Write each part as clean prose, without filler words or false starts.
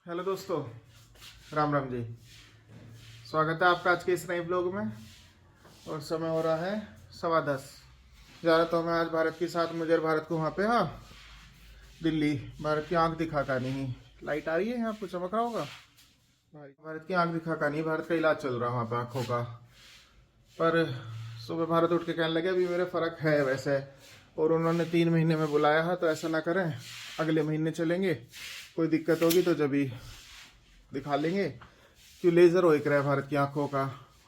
Hello दोस्तों, राम राम जी। स्वागत है आपका आज के इस नए ब्लॉग में। और समय हो रहा है 10:15। जा रहा था मैं आज भारत के साथ मुझे भारत को वहाँ पे दिल्ली। भारत की आंख दिखा का नहीं, लाइट आ रही है, आपको चमक रहा होगा। भारत की आंख दिखा का नहीं, भारत का इलाज चल रहा है वहाँ पे आँखों का। पर सुबह भारत उठ के कहने लगे अभी मेरे फ़र्क है वैसे, और उन्होंने 3 महीने में बुलाया है, तो ऐसा ना करें, अगले महीने चलेंगे। कोई दिक्कत होगी तो जब ही दिखा लेंगे, क्यों लेज़र हो एक रहा है भारत की आंखों का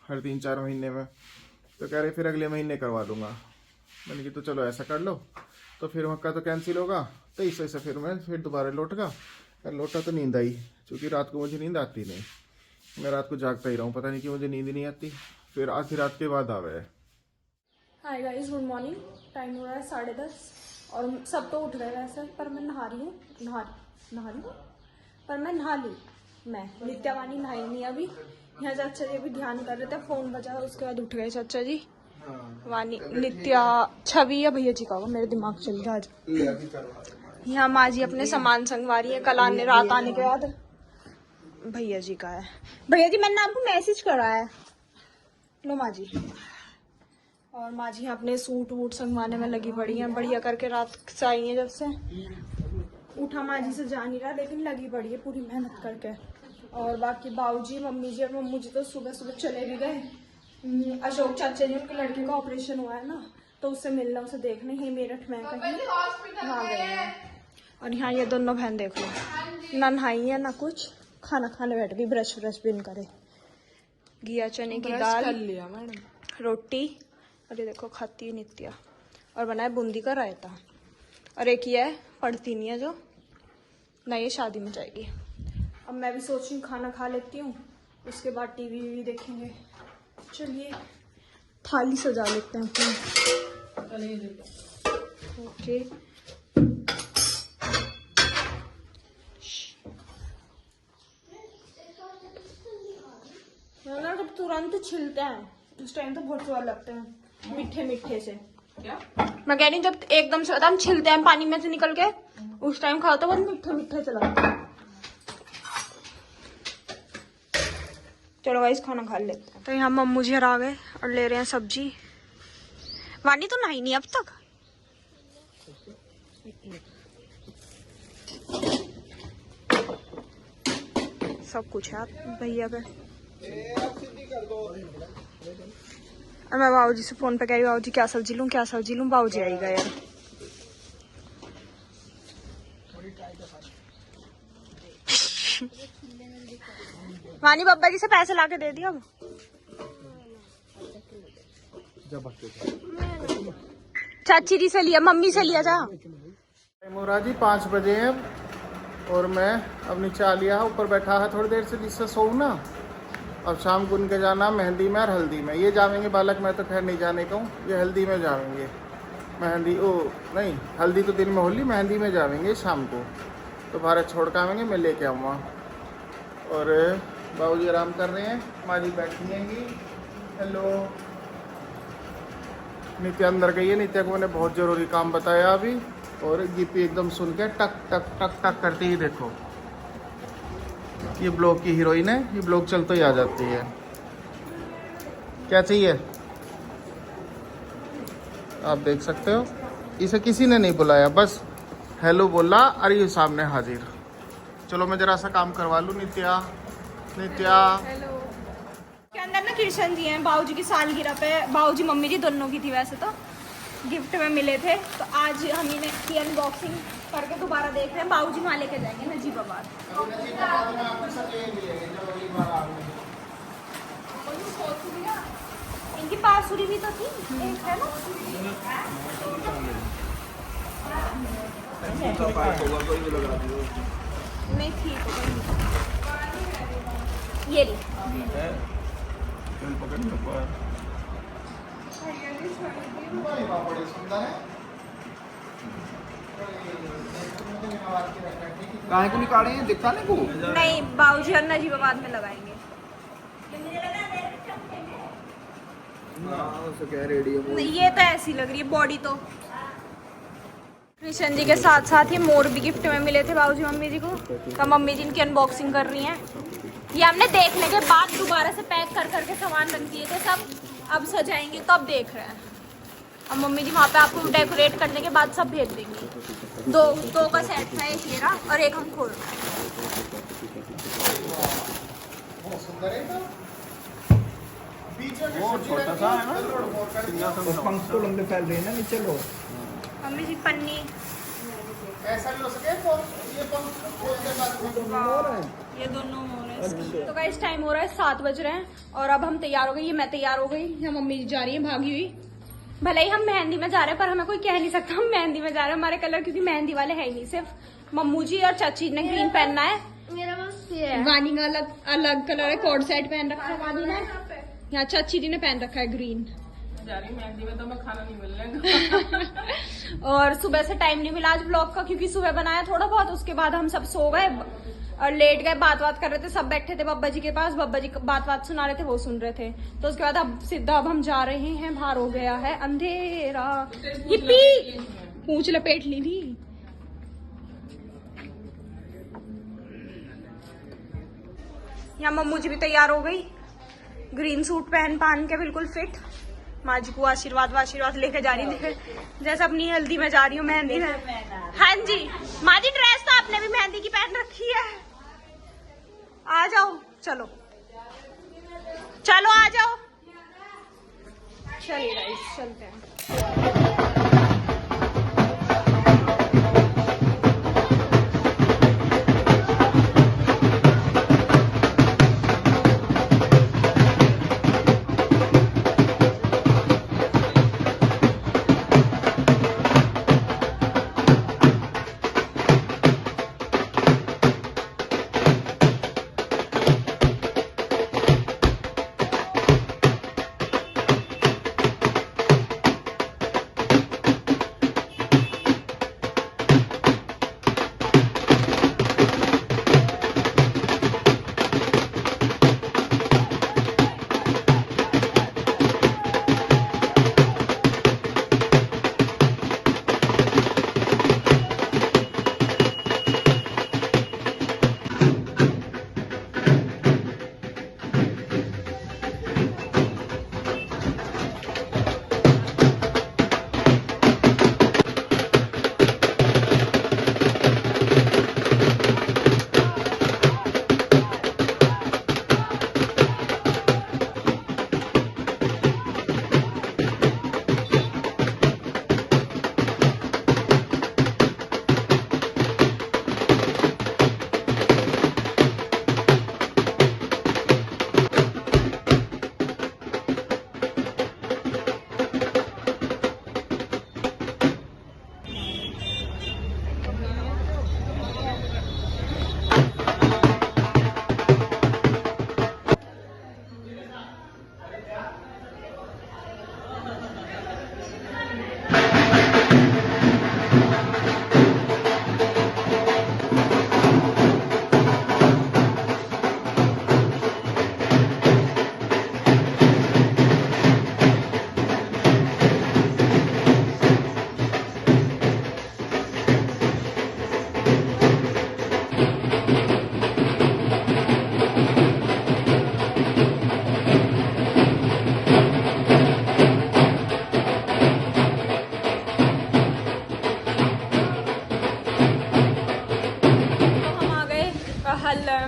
हर 3-4 महीने में। तो कह रहे फिर अगले महीने करवा दूंगा। मैंने कि तो चलो ऐसा कर लो। तो फिर मक्का तो कैंसिल होगा 23 से, फिर दोबारा लौटा तो नींद आई, क्योंकि रात को मुझे नींद आती नहीं। मैं रात को जागता ही रहा हूँ, पता नहीं कि मुझे नींद नहीं आती। फिर आधी रात के बाद आवे। Hi guys, good morning. Time हो रहा है 10:30 और सब तो उठ गए वैसे, पर मैं नहा रही हूँ पर मैं नहा ली। मैं नित्या वानी नहाई नहीं अभी। यहाँ चाचा जी अभी ध्यान कर रहे थे, फोन बजा, उसके बाद उठ गए चाचा जी। वानी नित्या छवि या भैया जी का होगा, मेरे दिमाग चल रहा आज। यहाँ माँ जी अपने सामान संगवा रही है, कल आने रात आने के बाद। भैया जी का है। भैया जी मैंने आपको मैसेज करा है, लो माँ जी। और माँ जी अपने सूट वूट संगवाने में लगी पड़ी हैं, बढ़िया करके। रात से आई है जब से, उठा माँ जी से जा नहीं रहा, लेकिन लगी पड़ी है पूरी मेहनत करके। और बाकी बाबूजी, मम्मी जी और मम्मू जी तो सुबह सुबह चले भी गए। अशोक चाचा जी, उनके लड़के का ऑपरेशन हुआ है ना, तो उससे मिलना, उसे देखने ही मेरठ में कहीं वहाँ गए हैं। और यहाँ ये दोनों बहन देख लो, ना नहाई है ना कुछ, खाना खाने बैठ गई, ब्रश भी नहीं करे। घिया चने की दाल, रोटी, और ये देखो खाती है नित्या। और बनाए बूंदी का रायता। और एक ये है, पढ़ती नहीं है जो ना, ये शादी में जाएगी। अब मैं भी सोच रही हूँ खाना खा लेती हूँ, उसके बाद टीवी वीवी देखेंगे। चलिए थाली सजा लेते हैं अपनी। ओके, जब तुरंत छिलते हैं उस टाइम तो बहुत स्वाद लगते हैं, मीठे मीठे से। क्या मैं कह रही हूँ, जब एकदम से हम छिलते हैं पानी में से निकल के, उस टाइम खाओ तो बहुत मीठे मीठे से लगते हैं। चलो गाइस खाना खा लेते हैं। तो यहाँ मम्मू जी आ गए और ले रहे हैं सब्जी। वानी तो नहाई नहीं अब तक। सब कुछ है भैया पे। और मैं बाबूजी से फोन पे कह रही हूँ, बाबूजी क्या सब्जी लूं। बाबूजी आई गए यार। वानी बब्बा जी से पैसे लाके दे दिया अब। चाची जी से लिया, मम्मी से लिया जा। मोरा जी 5 बजे हैं और मैं अपनी चाय लिया, ऊपर बैठा है थोड़ी देर से, जिससे सोऊं ना। अब शाम को उनके जाना मेहंदी में और हल्दी में। ये जाएंगे बालक, मैं तो खैर नहीं जाने का हूँ, ये हल्दी में जाएंगे। मेहंदी नहीं, हल्दी तो दिन में होली, मेहंदी में जाएंगे शाम को। तो भारत छोड़ के आएंगे, मैं लेके आऊँगा। और बाबूजी आराम कर रहे हैं, माँ जी बैठी हैंगी। हेलो, नित्या अंदर गई है। नित्या को मैंने बहुत ज़रूरी काम बताया अभी, और गिप्पी एकदम सुन के टक टक टक टक करती ही देखो। ये ब्लॉग की हीरोइन है, ये ब्लॉग चलते ही आ जाती है। क्या चाहिए आप देख सकते हो। इसे किसी ने नहीं बुलाया, बस हेलो बोला और ये सामने हाजिर। चलो मैं जरा सा काम करवा लूँ। नित्या हेलो। के अंदर ना कृष्ण जी हैं, बाबूजी की सालगिरह पे, बाबूजी मम्मी जी दोनों की थी वैसे तो, गिफ्ट में मिले थे। तो आज हम इन्हें की अनबॉक्सिंग करके दोबारा देख रहे हैं। बाबूजी वहाँ लेके जाएंगे नजीबाबाद। इनकी बांसुरी भी तो थी, एक है ना। नहीं ठीक है, ये ली। कहाँ को निकाले हैं, दिखाने को नहीं, बाबूजी और नजीबाबाद में लगाएंगे। रेडियो ये तो ऐसी लग रही है बॉडी तो। कृष्ण जी के साथ साथ ये मोर भी गिफ्ट में मिले थे बाबूजी मम्मी जी को, तो मम्मी जी इनकी अनबॉक्सिंग कर रही हैं। ये हमने देखने के बाद दोबारा से पैक कर करके सामान रख दिए थे सब, अब सजाएंगे तब देख रहे हैं। अब मम्मी जी वहाँ पे आपको डेकोरेट करने के बाद सब भेज देंगी। दो का सेट था, एक ये रहा और एक हम खोल रहे हैं। छोटा सा है ना, पंख तो लंबे फैल रहे हैं ना नीचे लो। मम्मी जी पन्नी ऐसा भी हो सके ये पंख खोल के बाद ये दोनों मोर हैं। तो गाइस टाइम हो रहा है 7 बज रहे हैं और अब हम तैयार हो गए। ये मैं तैयार हो गई, यहाँ मम्मी जी जा रही है भागी हुई। भले ही हम मेहंदी में जा रहे हैं पर हमें कोई कह नहीं सकता हम मेहंदी में जा रहे हैं हमारे कलर, क्योंकि मेहंदी वाले है ही नहीं। सिर्फ मम्मू जी और चाची ने ग्रीन पहनना है। मेरा बस ये है। वानी का अलग कलर है, कोड सेट पहन रखा है वानी ने। यहाँ चाची जी ने पहन रखा है ग्रीन। जा रही मेहंदी में तो मैं खाना नहीं मिलने और सुबह से टाइम नहीं मिला आज ब्लॉग का, क्योंकि सुबह बनाया थोड़ा बहुत, उसके बाद हम सब सो गए और लेट गए। बात कर रहे थे, सब बैठे थे बब्बा जी के पास, बब्बा जी बात सुना रहे थे, वो सुन रहे थे। तो उसके बाद अब सीधा अब हम जा रहे हैं, बाहर हो गया है अंधेरा। हिप्पी पूंछ लपेट ली थी। यहाँ मम्मू जी भी तैयार हो गई, ग्रीन सूट पहन के बिल्कुल फिट। माँ जी को आशीर्वाद लेके जा रही थी, जैसे अपनी हल्दी में जा रही हूँ, मेहंदी में। हाँ जी माँ जी, ड्रेस तो आपने भी मेहंदी की पहन रखी है। आ जाओ, चलो आ जाओ। चलिए गाइस चलते हैं।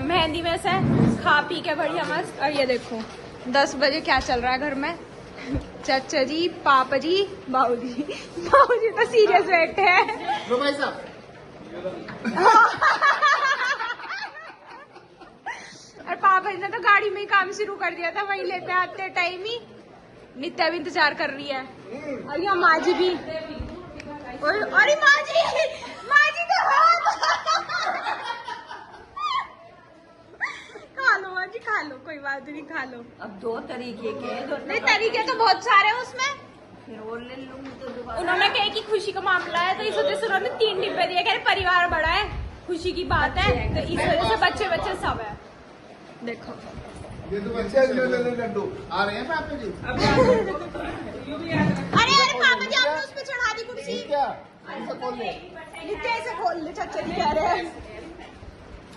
मेहंदी में से खा पी के बढ़िया मस्त। और ये देखो 10 बजे क्या चल रहा है घर में। चाचा जी, पापा जी, बाबू जी तो सीरियस बैठे हैं। भाई साहब और पापा जी ने तो गाड़ी में ही काम शुरू कर दिया था, वही लेते आते टाइम ही। नित्या भी इंतजार कर रही है और यहाँ माँ जी भी। अरे माँ जी तो खा लो माँ जी, खा लो, कोई बात नहीं, खा लो। अब 2 तरीके के नहीं, तरीके तो बहुत सारे हैं उसमें। फिर और ले लूंगी तो दोबारा। उन्होंने कहा कि खुशी का मामला है तो इस वजह से उन्होंने 3 डिब्बे दिए। कह रहे परिवार बड़ा है, खुशी की बात है, तो इस वजह से बच्चे सब है। देखो ये तो बच्चे लड्डू आ रहे हैं पापा जी। अरे पापा जी, आपने उस पे चढ़ा दी कुर्सी। क्या नित्या ऐसे खोल ले, चाचा जी कह रहे हैं।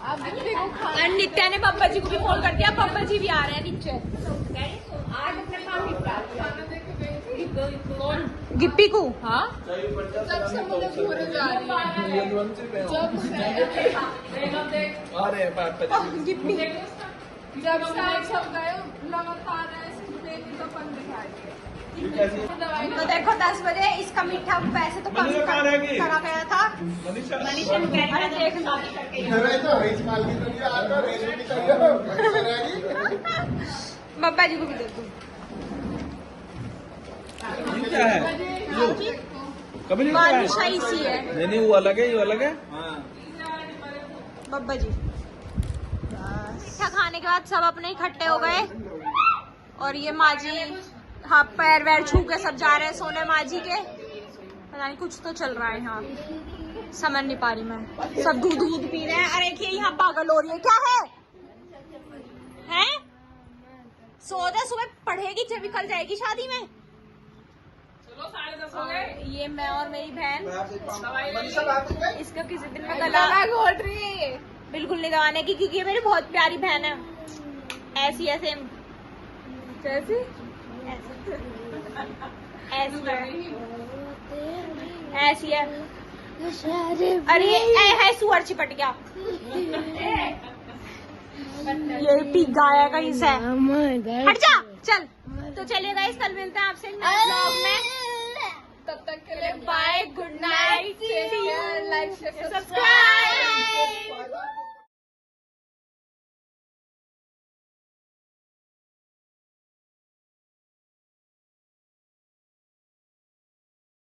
और नित्या ने पापा जी को भी फोन कर दिया, पापा जी भी आ रहे हैं नीचे। आज अपने काम निपटा दिया। गिप्पी को हाँ जब से मुझे घूरे जा रही है जब गिप्पी जब से आप सब गए लगातार ऐसे देखने का फल दिखाई तो देखो 10 बजे इसका मीठा पैसे तो कम करा गया था। मनीषा ने अरे देखना बाबा जी को भी दे दूँ। क्या है कभी नहीं खाया? बादशाही सी है नहीं वो अलग है, ये अलग है। बब्बा जी। मीठा खाने के बाद सब अपने इकट्ठे हो गए और ये माँ जी हाँ पैर वैर छू के सब जा रहे हैं सोने माँ जी के। पता नहीं कुछ तो चल रहा है यहाँ, समझ नहीं पा रही मैं। सब दूध दूध पी रहे हैं। अरे ये यहाँ पागल हो रही है, क्या है हैं? सोदा सुबह पढ़ेगी जब निकल जाएगी शादी में। चलो 10:30 हो गए। ये मैं और मेरी बहन, इसका किसी दिन में गला घोट रही है। बिल्कुल नहीं दबाने की, क्योंकि ये मेरी बहुत प्यारी बहन है। ऐसी है सेम, कैसी ऐसी है। अरे ये है सुअर चिपट गया। ये पी गाया कहीं से। हट जा चल। तो चलिए गाइस, कल मिलते हैं आपसे ब्लॉग में। तब तक के लिए bye, good night, like share subscribe.